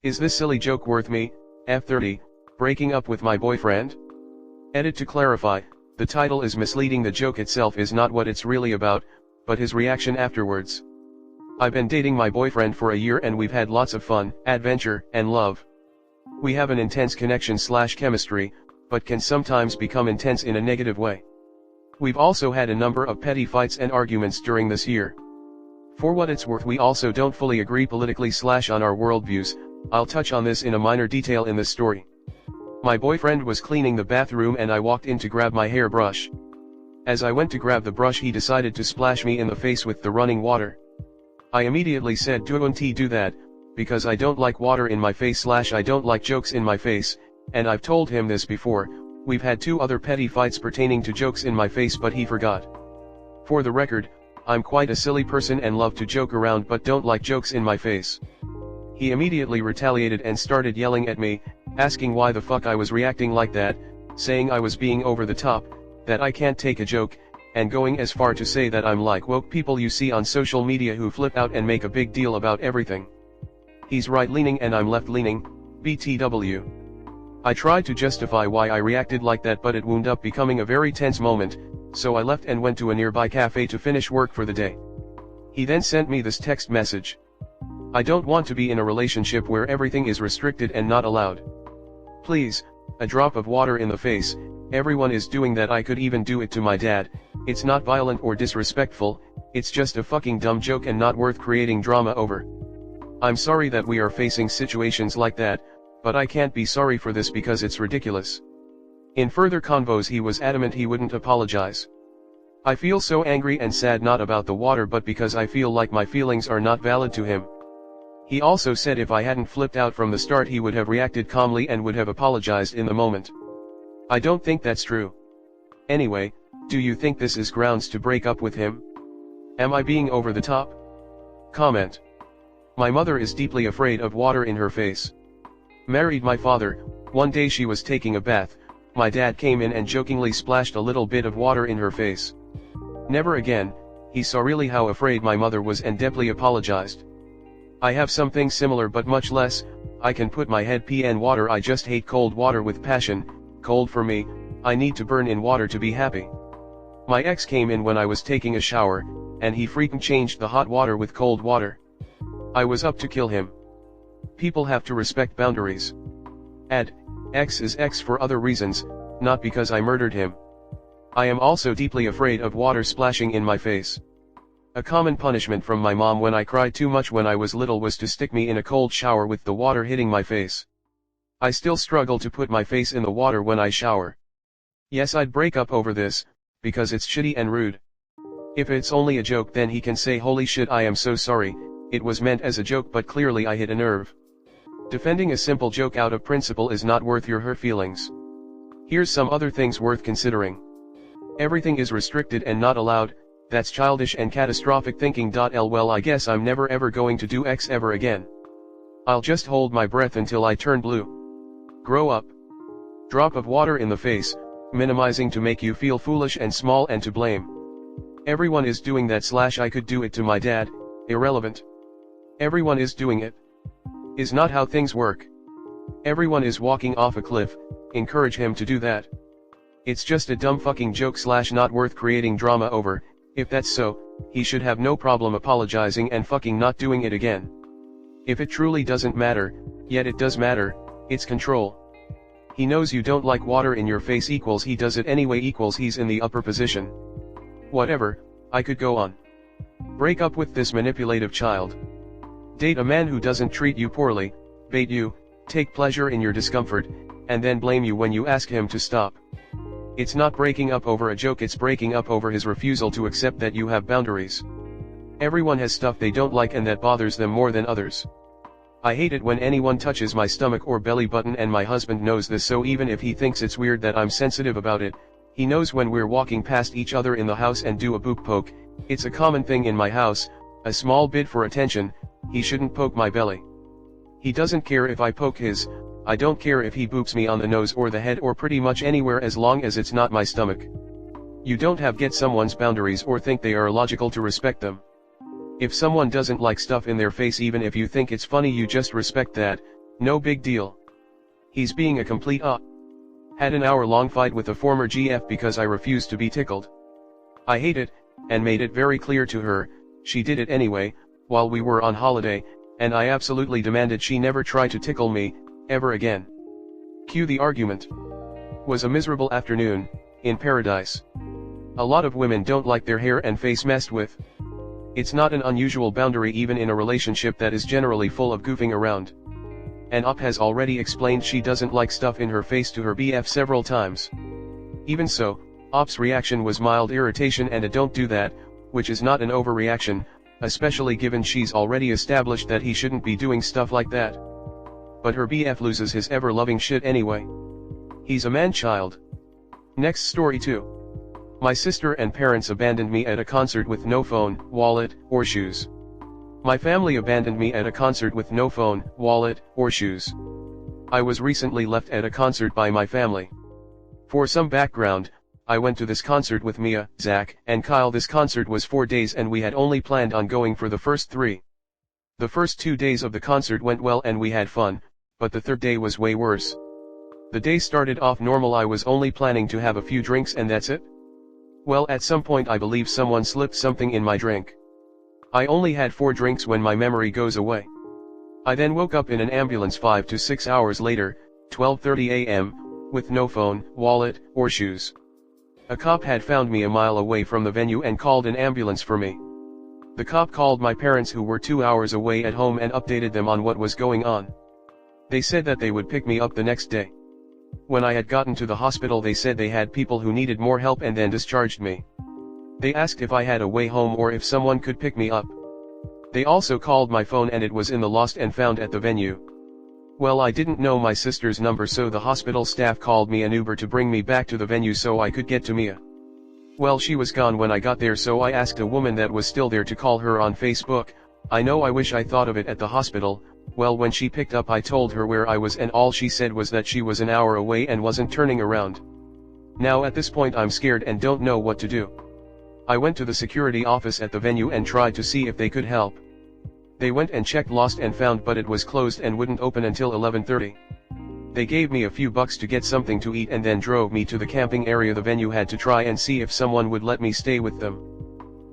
Is this silly joke worth me, F30, breaking up with my boyfriend? Edit to clarify, the title is misleading. The joke itself is not what it's really about, but his reaction afterwards. I've been dating my boyfriend for a year and we've had lots of fun, adventure, and love. We have an intense connection/chemistry, but can sometimes become intense in a negative way. We've also had a number of petty fights and arguments during this year. For what it's worth, we also don't fully agree politically/on our worldviews. I'll touch on this in a minor detail in this story. My boyfriend was cleaning the bathroom and I walked in to grab my hairbrush. As I went to grab the brush, he decided to splash me in the face with the running water. I immediately said, "Don't do that, because I don't like water in my face/I don't like jokes in my face," and I've told him this before. We've had 2 other petty fights pertaining to jokes in my face, but he forgot. For the record, I'm quite a silly person and love to joke around but don't like jokes in my face. He immediately retaliated and started yelling at me, asking why the fuck I was reacting like that, saying I was being over the top, that I can't take a joke, and going as far to say that I'm like woke people you see on social media who flip out and make a big deal about everything. He's right-leaning and I'm left-leaning, BTW. I tried to justify why I reacted like that, but it wound up becoming a very tense moment, so I left and went to a nearby cafe to finish work for the day. He then sent me this text message. "I don't want to be in a relationship where everything is restricted and not allowed. Please, a drop of water in the face, everyone is doing that. I could even do it to my dad. It's not violent or disrespectful, it's just a fucking dumb joke and not worth creating drama over. I'm sorry that we are facing situations like that, but I can't be sorry for this because it's ridiculous." In further convos he was adamant he wouldn't apologize. I feel so angry and sad, not about the water but because I feel like my feelings are not valid to him. He also said if I hadn't flipped out from the start he would have reacted calmly and would have apologized in the moment. I don't think that's true. Anyway, do you think this is grounds to break up with him? Am I being over the top? Comment. My mother is deeply afraid of water in her face. Married my father. One day she was taking a bath, my dad came in and jokingly splashed a little bit of water in her face. Never again. He saw really how afraid my mother was and deeply apologized. I have something similar but much less. I can put my head pee in water. I just hate cold water with passion. Cold for me, I need to burn in water to be happy. My ex came in when I was taking a shower, and he freaking changed the hot water with cold water. I was up to kill him. People have to respect boundaries. Add, X is X for other reasons, not because I murdered him. I am also deeply afraid of water splashing in my face. A common punishment from my mom when I cried too much when I was little was to stick me in a cold shower with the water hitting my face. I still struggle to put my face in the water when I shower. Yes, I'd break up over this, because it's shitty and rude. If it's only a joke then he can say holy shit I am so sorry, it was meant as a joke but clearly I hit a nerve. Defending a simple joke out of principle is not worth your hurt feelings. Here's some other things worth considering. Everything is restricted and not allowed. That's childish and catastrophic thinking. Well, I guess I'm never ever going to do X ever again. I'll just hold my breath until I turn blue. Grow up. Drop of water in the face, minimizing to make you feel foolish and small and to blame. Everyone is doing that/I could do it to my dad, irrelevant. Everyone is doing it. Is not how things work. Everyone is walking off a cliff, encourage him to do that. It's just a dumb fucking joke/not worth creating drama over. If that's so, he should have no problem apologizing and fucking not doing it again. If it truly doesn't matter, yet it does matter, it's control. He knows you don't like water in your face equals he does it anyway equals he's in the upper position. Whatever, I could go on. Break up with this manipulative child. Date a man who doesn't treat you poorly, bait you, take pleasure in your discomfort, and then blame you when you ask him to stop. It's not breaking up over a joke, it's breaking up over his refusal to accept that you have boundaries. Everyone has stuff they don't like and that bothers them more than others. I hate it when anyone touches my stomach or belly button, and my husband knows this, so even if he thinks it's weird that I'm sensitive about it, he knows when we're walking past each other in the house and do a boob poke. It's a common thing in my house, a small bit for attention. He shouldn't poke my belly. He doesn't care if I poke his. I don't care if he boops me on the nose or the head or pretty much anywhere as long as it's not my stomach. You don't have get someone's boundaries or think they are illogical to respect them. If someone doesn't like stuff in their face, even if you think it's funny, you just respect that. No big deal. He's being a complete Had an hour-long fight with a former GF because I refused to be tickled. I hate it, and made it very clear to her. She did it anyway, while we were on holiday, and I absolutely demanded she never try to tickle me, ever again. Cue the argument. Was a miserable afternoon, in paradise. A lot of women don't like their hair and face messed with. It's not an unusual boundary even in a relationship that is generally full of goofing around. And Op has already explained she doesn't like stuff in her face to her BF several times. Even so, Op's reaction was mild irritation and a don't do that, which is not an overreaction, especially given she's already established that he shouldn't be doing stuff like that. But her BF loses his ever-loving shit anyway. He's a man-child. Next story 2. My sister and parents abandoned me at a concert with no phone, wallet, or shoes. My family abandoned me at a concert with no phone, wallet, or shoes. I was recently left at a concert by my family. For some background, I went to this concert with Mia, Zach, and Kyle. This concert was 4 days and we had only planned on going for the first 3. The first 2 days of the concert went well and we had fun, but the third day was way worse. The day started off normal. I was only planning to have a few drinks and that's it. Well, at some point I believe someone slipped something in my drink. I only had 4 drinks when my memory goes away. I then woke up in an ambulance 5 to 6 hours later, 12:30 a.m., with no phone, wallet, or shoes. A cop had found me a mile away from the venue and called an ambulance for me. The cop called my parents who were 2 hours away at home and updated them on what was going on. They said that they would pick me up the next day. When I had gotten to the hospital they said they had people who needed more help and then discharged me. They asked if I had a way home or if someone could pick me up. They also called my phone and it was in the lost and found at the venue. Well, I didn't know my sister's number, so the hospital staff called me an Uber to bring me back to the venue so I could get to Mia. Well, she was gone when I got there, so I asked a woman that was still there to call her on Facebook. I know I wish I thought of it at the hospital. Well, when she picked up I told her where I was and all she said was that she was an hour away and wasn't turning around. Now at this point I'm scared and don't know what to do. I went to the security office at the venue and tried to see if they could help. They went and checked lost and found, but it was closed and wouldn't open until 11:30. They gave me a few bucks to get something to eat and then drove me to the camping area the venue had to try and see if someone would let me stay with them.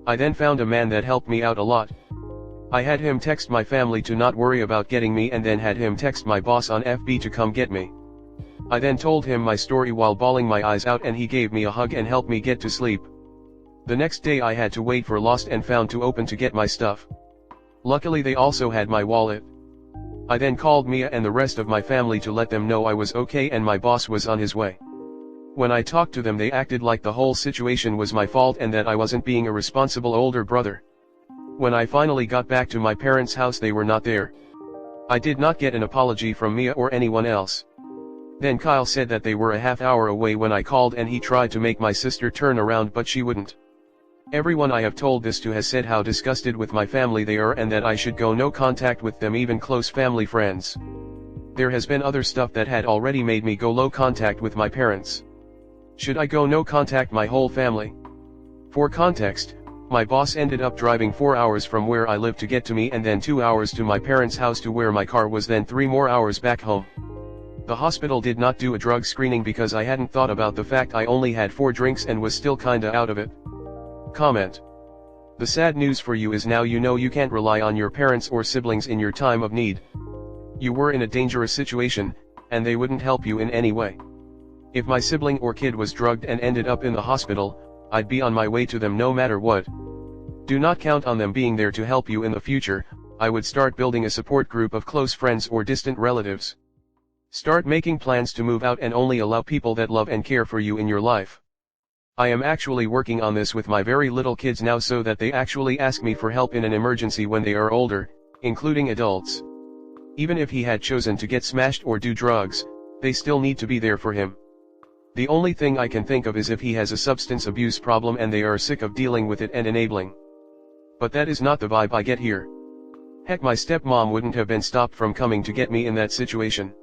I then found a man that helped me out a lot. I had him text my family to not worry about getting me and then had him text my boss on FB to come get me. I then told him my story while bawling my eyes out and he gave me a hug and helped me get to sleep. The next day I had to wait for Lost and Found to open to get my stuff. Luckily they also had my wallet. I then called Mia and the rest of my family to let them know I was okay and my boss was on his way. When I talked to them they acted like the whole situation was my fault and that I wasn't being a responsible older brother. When I finally got back to my parents' house they were not there. I did not get an apology from Mia or anyone else. Then Kyle said that they were a half hour away when I called and he tried to make my sister turn around but she wouldn't. Everyone I have told this to has said how disgusted with my family they are and that I should go no contact with them, even close family friends. There has been other stuff that had already made me go low contact with my parents. Should I go no contact my whole family? For context, my boss ended up driving 4 hours from where I live to get to me and then 2 hours to my parents' house to where my car was, then 3 more hours back home. The hospital did not do a drug screening because I hadn't thought about the fact I only had 4 drinks and was still kinda out of it. Comment. The sad news for you is now you know you can't rely on your parents or siblings in your time of need. You were in a dangerous situation, and they wouldn't help you in any way. If my sibling or kid was drugged and ended up in the hospital, I'd be on my way to them no matter what. Do not count on them being there to help you in the future. I would start building a support group of close friends or distant relatives. Start making plans to move out and only allow people that love and care for you in your life. I am actually working on this with my very little kids now so that they actually ask me for help in an emergency when they are older, including adults. Even if he had chosen to get smashed or do drugs, they still need to be there for him. The only thing I can think of is if he has a substance abuse problem and they are sick of dealing with it and enabling. But that is not the vibe I get here. Heck, my stepmom wouldn't have been stopped from coming to get me in that situation.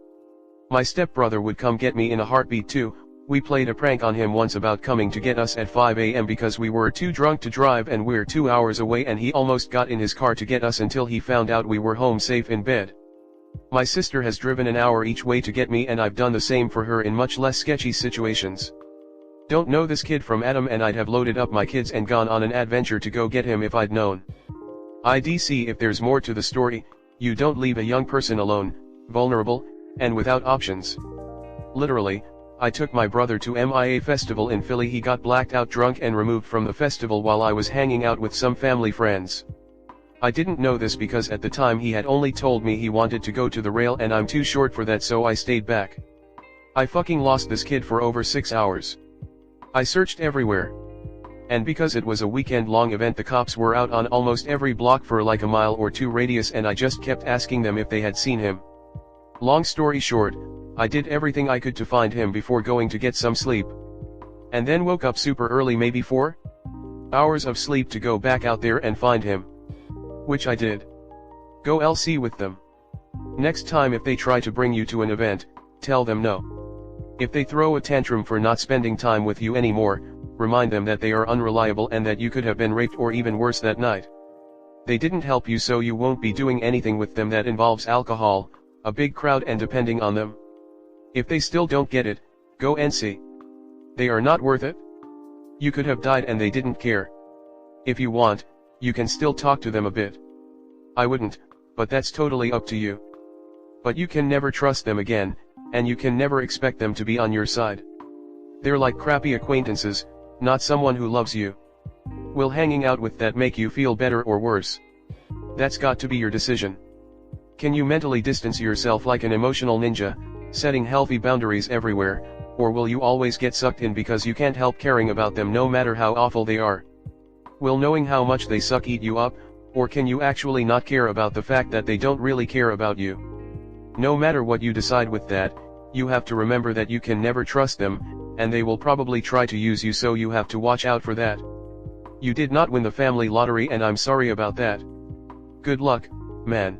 My stepbrother would come get me in a heartbeat too. We played a prank on him once about coming to get us at 5 a.m. because we were too drunk to drive and we're 2 hours away, and he almost got in his car to get us until he found out we were home safe in bed. My sister has driven an hour each way to get me, and I've done the same for her in much less sketchy situations. Don't know this kid from Adam, and I'd have loaded up my kids and gone on an adventure to go get him if I'd known. IDC, if there's more to the story, you don't leave a young person alone, vulnerable, and without options. Literally, I took my brother to MIA festival in Philly. He got blacked out drunk and removed from the festival while I was hanging out with some family friends. I didn't know this because at the time he had only told me he wanted to go to the rail and I'm too short for that, so I stayed back. I fucking lost this kid for over 6 hours. I searched everywhere. And because it was a weekend-long event, the cops were out on almost every block for like a mile or two radius, and I just kept asking them if they had seen him. Long story short, I did everything I could to find him before going to get some sleep. And then woke up super early, maybe 4 hours of sleep, to go back out there and find him. Which I did. Go LC with them. Next time if they try to bring you to an event, tell them no. If they throw a tantrum for not spending time with you anymore, remind them that they are unreliable and that you could have been raped or even worse that night. They didn't help you, so you won't be doing anything with them that involves alcohol, a big crowd, and depending on them. If they still don't get it, go NC. They are not worth it. You could have died and they didn't care. If you want, you can still talk to them a bit. I wouldn't, but that's totally up to you. But you can never trust them again, and you can never expect them to be on your side. They're like crappy acquaintances, not someone who loves you. Will hanging out with that make you feel better or worse? That's got to be your decision. Can you mentally distance yourself like an emotional ninja, setting healthy boundaries everywhere, or will you always get sucked in because you can't help caring about them no matter how awful they are? Will knowing how much they suck eat you up, or can you actually not care about the fact that they don't really care about you? No matter what you decide with that, you have to remember that you can never trust them, and they will probably try to use you, so you have to watch out for that. You did not win the family lottery, and I'm sorry about that. Good luck, man.